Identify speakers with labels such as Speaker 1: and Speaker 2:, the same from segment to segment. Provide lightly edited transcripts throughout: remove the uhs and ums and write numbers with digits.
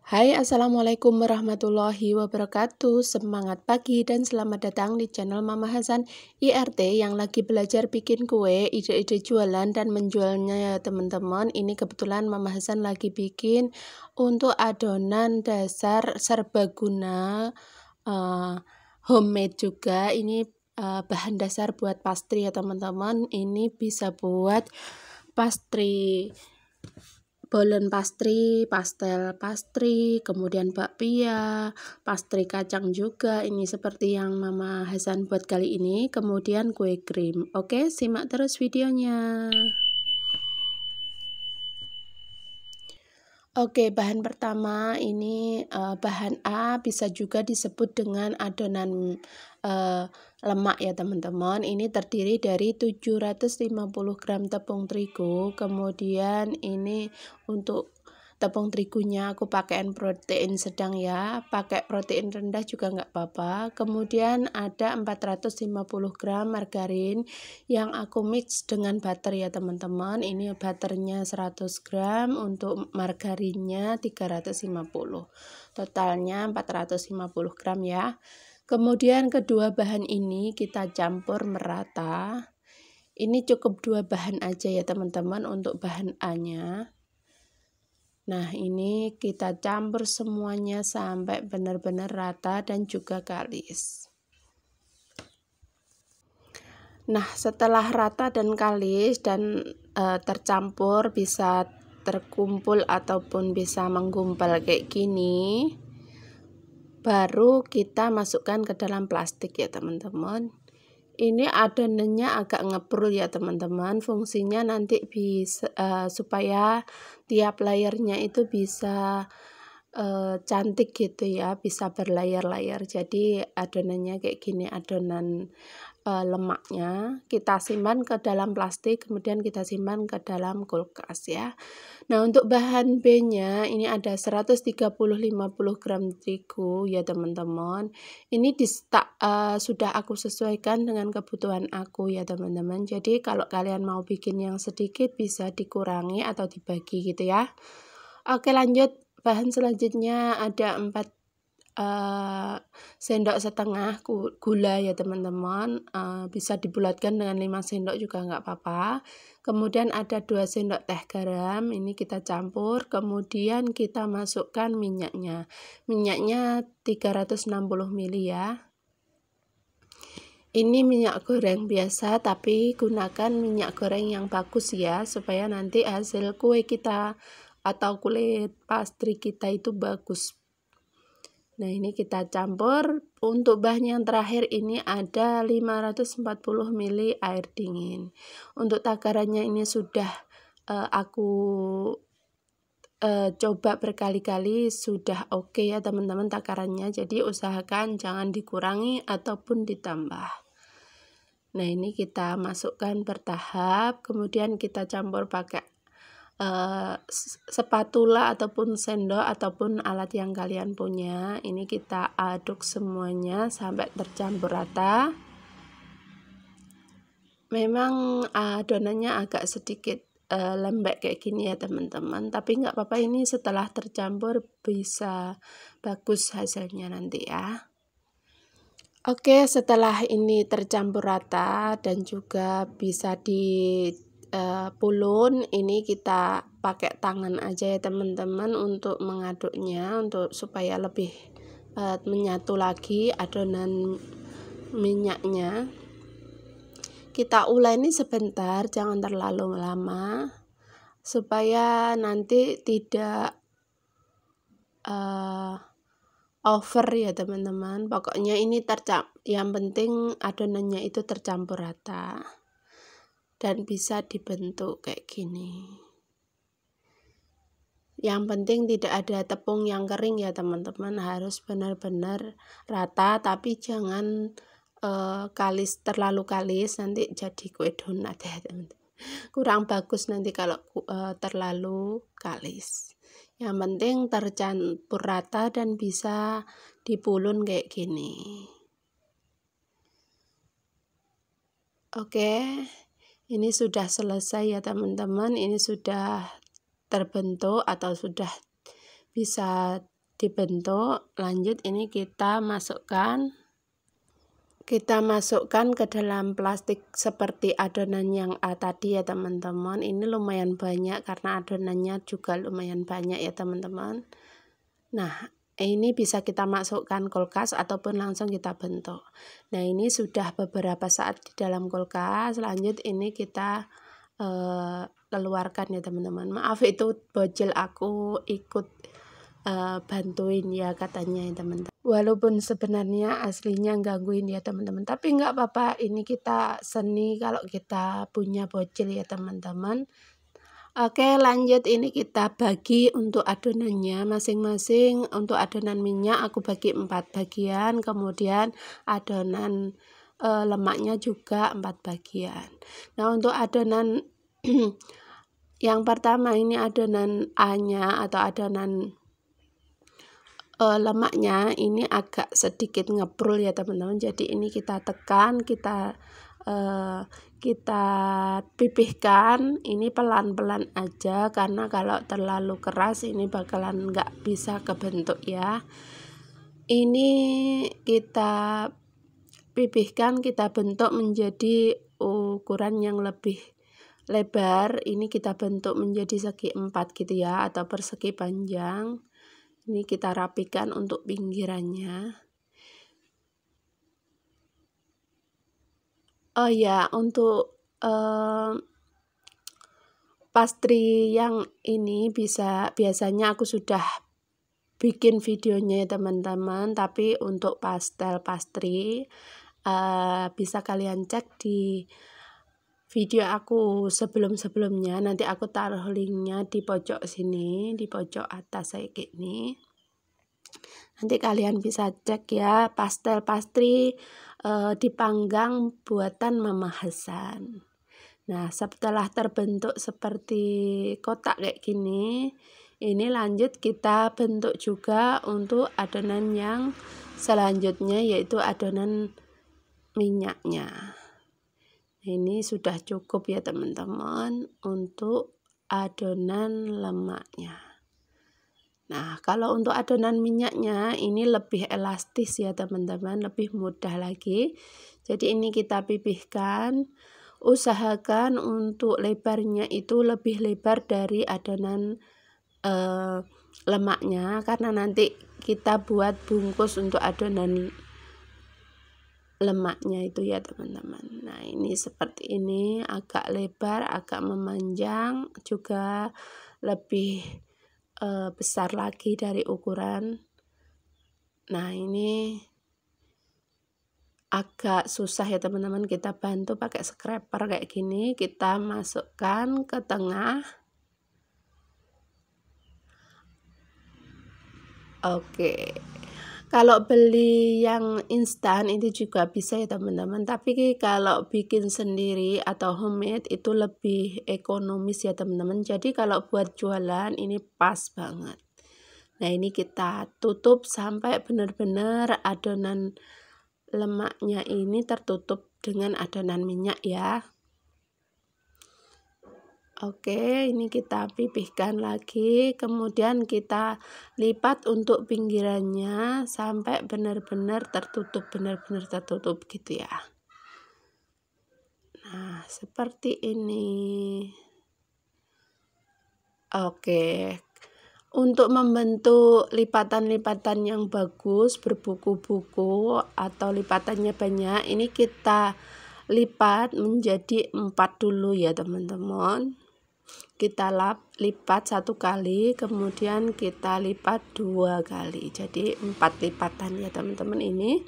Speaker 1: Hai, assalamualaikum warahmatullahi wabarakatuh. Semangat pagi dan selamat datang di channel Mama Hasan IRT yang lagi belajar bikin kue, ide-ide jualan dan menjualnya ya teman-teman. Ini kebetulan Mama Hasan lagi bikin untuk adonan dasar serbaguna homemade juga. Ini bahan dasar buat pastry ya teman-teman. Ini bisa buat pastry, bolen pastry, pastel pastry, kemudian bakpia, pastry kacang juga. Ini seperti yang Mama Hasan buat kali ini. Kemudian kue krim. Oke, simak terus videonya. Oke, bahan pertama ini bahan A, bisa juga disebut dengan adonan lemak ya teman-teman. Ini terdiri dari 750 gram tepung terigu. Kemudian ini untuk tepung terigunya aku pakaiin protein sedang ya, pakai protein rendah juga nggak apa-apa. Kemudian ada 450 gram margarin yang aku mix dengan butter ya teman-teman. Ini butternya 100 gram, untuk margarinnya 350, totalnya 450 gram ya. Kemudian kedua bahan ini kita campur merata. Ini cukup dua bahan aja ya teman-teman untuk bahan A-nya. Nah, ini kita campur semuanya sampai benar-benar rata dan juga kalis. Nah, setelah rata dan kalis dan tercampur, bisa terkumpul ataupun bisa menggumpal kayak gini, baru kita masukkan ke dalam plastik ya teman-teman. Ini adonannya agak ngeprul ya teman-teman, fungsinya nanti bisa supaya tiap layernya itu bisa cantik gitu ya, bisa berlayar-layar. Jadi adonannya kayak gini, adonan lemaknya kita simpan ke dalam plastik, kemudian kita simpan ke dalam kulkas ya. Nah, untuk bahan B-nya ini ada 130-50 gram terigu ya teman-teman. Ini sudah aku sesuaikan dengan kebutuhan aku ya teman-teman. Jadi kalau kalian mau bikin yang sedikit bisa dikurangi atau dibagi gitu ya. Oke, lanjut. Bahan selanjutnya ada 4 sendok setengah gula ya teman-teman. Bisa dibulatkan dengan 5 sendok juga nggak apa-apa. Kemudian ada 2 sendok teh garam, ini kita campur. Kemudian kita masukkan minyaknya 360 ml ya. Ini minyak goreng biasa, tapi gunakan minyak goreng yang bagus ya, supaya nanti hasil kue kita atau kulit pastry kita itu bagus. Nah, ini kita campur. Untuk bahan yang terakhir ini ada 540 ml air dingin. Untuk takarannya ini sudah aku coba berkali-kali, sudah oke ya teman-teman takarannya. Jadi usahakan jangan dikurangi ataupun ditambah. Nah, ini kita masukkan bertahap, kemudian kita campur pakai spatula ataupun sendok ataupun alat yang kalian punya. Ini kita aduk semuanya sampai tercampur rata. Memang adonannya agak sedikit lembek kayak gini ya teman-teman, tapi nggak apa-apa, ini setelah tercampur bisa bagus hasilnya nanti ya. Oke, setelah ini tercampur rata dan juga bisa pulun, ini kita pakai tangan aja ya teman-teman untuk mengaduknya, untuk supaya lebih menyatu lagi adonan minyaknya. Kita uleni sebentar, jangan terlalu lama, supaya nanti tidak over ya teman-teman. Pokoknya ini yang penting adonannya itu tercampur rata dan bisa dibentuk kayak gini. Yang penting tidak ada tepung yang kering ya teman-teman, harus benar-benar rata, tapi jangan terlalu kalis, nanti jadi kue donat ya teman-teman. Kurang bagus nanti kalau terlalu kalis. Yang penting tercampur rata dan bisa dipulun kayak gini. Oke. Ini sudah selesai ya teman-teman, ini sudah terbentuk atau sudah bisa dibentuk. Lanjut ini kita masukkan ke dalam plastik seperti adonan yang tadi ya teman-teman. Ini lumayan banyak karena adonannya juga lumayan banyak ya teman-teman. Nah, ini bisa kita masukkan kulkas ataupun langsung kita bentuk. Nah, ini sudah beberapa saat di dalam kulkas. Lanjut ini kita keluarkan ya teman-teman. Maaf itu bocil aku ikut bantuin ya katanya ya teman-teman. Walaupun sebenarnya aslinya gangguin ya teman-teman, tapi nggak apa-apa, ini kita seni kalau kita punya bocil ya teman-teman. Oke, lanjut ini kita bagi untuk adonannya masing-masing. Untuk adonan minyak aku bagi 4 bagian, kemudian adonan lemaknya juga 4 bagian. Nah, untuk adonan yang pertama ini adonan A-nya atau adonan lemaknya ini agak sedikit ngeprul ya teman-teman. Jadi ini kita tekan, kita pipihkan, ini pelan-pelan aja karena kalau terlalu keras ini bakalan nggak bisa kebentuk ya. Ini kita pipihkan, kita bentuk menjadi ukuran yang lebih lebar. Ini kita bentuk menjadi segi 4 gitu ya, atau persegi panjang. Ini kita rapikan untuk pinggirannya. Oh ya, untuk pastry yang ini biasanya aku sudah bikin videonya ya teman-teman, tapi untuk pastel pastry bisa kalian cek di video aku sebelum-sebelumnya. Nanti aku taruh linknya di pojok sini, di pojok atas kayak gini. Nanti kalian bisa cek ya, pastel pastry dipanggang buatan Mama Hasan. Nah, setelah terbentuk seperti kotak kayak gini, ini lanjut kita bentuk juga untuk adonan yang selanjutnya, yaitu adonan minyaknya. Ini sudah cukup ya teman-teman untuk adonan lemaknya. Nah, kalau untuk adonan minyaknya ini lebih elastis ya teman-teman, lebih mudah lagi. Jadi ini kita pipihkan, usahakan untuk lebarnya itu lebih lebar dari adonan lemaknya, karena nanti kita buat bungkus untuk adonan lemaknya itu ya teman-teman. Nah, ini seperti ini, agak lebar, agak memanjang, juga lebih besar lagi dari ukuran. Nah, ini agak susah ya teman-teman, kita bantu pakai scraper kayak gini, kita masukkan ke tengah. Oke. Kalau beli yang instan itu juga bisa ya teman-teman, tapi kalau bikin sendiri atau homemade itu lebih ekonomis ya teman-teman. Jadi kalau buat jualan ini pas banget. Nah, ini kita tutup sampai benar-benar adonan lemaknya ini tertutup dengan adonan minyak ya. Oke, ini kita pipihkan lagi, kemudian kita lipat untuk pinggirannya sampai benar-benar tertutup gitu ya. Nah, seperti ini. Oke, untuk membentuk lipatan-lipatan yang bagus, berbuku-buku atau lipatannya banyak, ini kita lipat menjadi 4 dulu ya teman-teman. Kita lipat 1 kali, kemudian kita lipat 2 kali, jadi 4 lipatan ya teman-teman ini.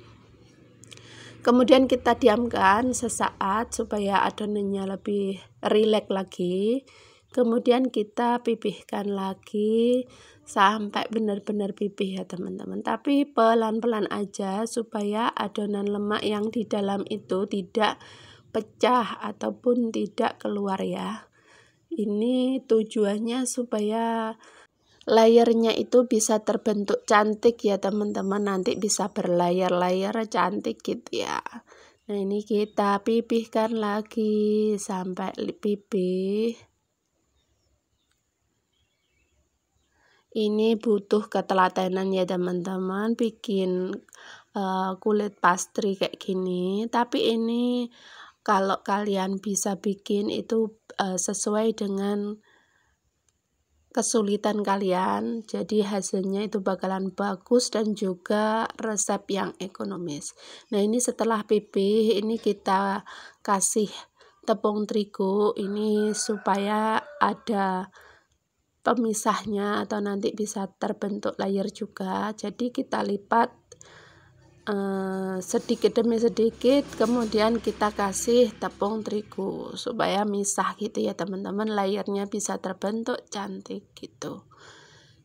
Speaker 1: Kemudian kita diamkan sesaat supaya adonannya lebih rileks lagi. Kemudian kita pipihkan lagi sampai benar-benar pipih ya teman-teman, tapi pelan-pelan aja supaya adonan lemak yang di dalam itu tidak pecah ataupun tidak keluar ya. Ini tujuannya supaya layernya itu bisa terbentuk cantik ya teman-teman, nanti bisa berlayar-layar cantik gitu ya. Nah, ini kita pipihkan lagi sampai pipih. Ini butuh ketelatenan ya teman-teman bikin kulit pastry kayak gini. Tapi ini kalau kalian bisa bikin itu sesuai dengan kesulitan kalian, jadi hasilnya itu bakalan bagus dan juga resep yang ekonomis. Nah, ini setelah pipih ini kita kasih tepung terigu ini supaya ada pemisahnya atau nanti bisa terbentuk layer juga. Jadi kita lipat sedikit demi sedikit, kemudian kita kasih tepung terigu supaya misah gitu ya teman-teman, layernya bisa terbentuk cantik gitu.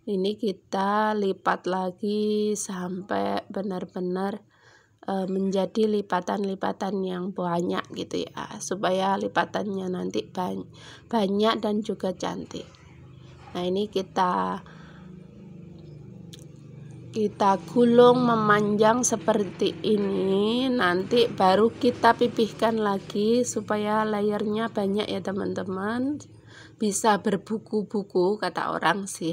Speaker 1: Ini kita lipat lagi sampai benar-benar menjadi lipatan-lipatan yang banyak gitu ya, supaya lipatannya nanti banyak dan juga cantik. Nah, ini kita gulung memanjang seperti ini, nanti baru kita pipihkan lagi supaya layernya banyak ya teman-teman, bisa berbuku-buku kata orang sih.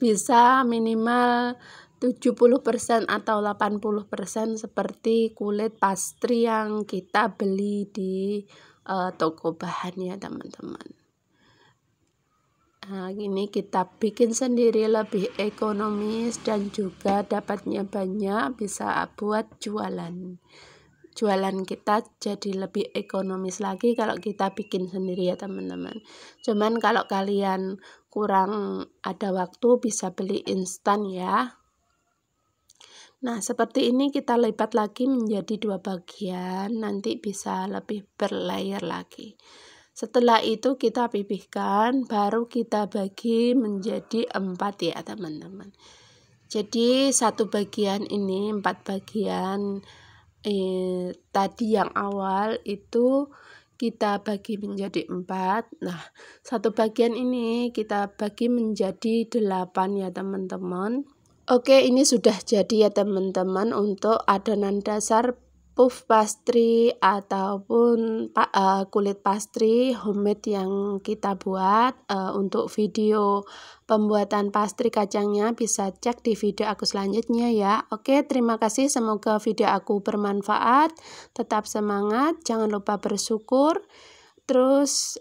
Speaker 1: Bisa minimal 70% atau 80% seperti kulit pastry yang kita beli di toko bahan ya teman-teman. Nah, ini kita bikin sendiri lebih ekonomis dan juga dapatnya banyak, bisa buat jualan. Jualan kita jadi lebih ekonomis lagi kalau kita bikin sendiri ya teman-teman. Cuman kalau kalian kurang ada waktu bisa beli instan ya. Nah, seperti ini kita lipat lagi menjadi 2 bagian, nanti bisa lebih berlayer lagi. Setelah itu kita pipihkan, baru kita bagi menjadi 4 ya teman-teman. Jadi satu bagian ini 4 bagian tadi yang awal itu kita bagi menjadi 4. Nah, satu bagian ini kita bagi menjadi 8 ya teman-teman. Oke, ini sudah jadi ya teman-teman untuk adonan dasar puff pastry ataupun kulit pastry homemade yang kita buat. Untuk video pembuatan pastry kacangnya bisa cek di video aku selanjutnya ya. Oke, terima kasih, semoga video aku bermanfaat. Tetap semangat, jangan lupa bersyukur. Terus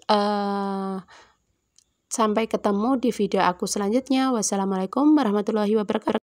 Speaker 1: sampai ketemu di video aku selanjutnya. Wassalamualaikum warahmatullahi wabarakatuh.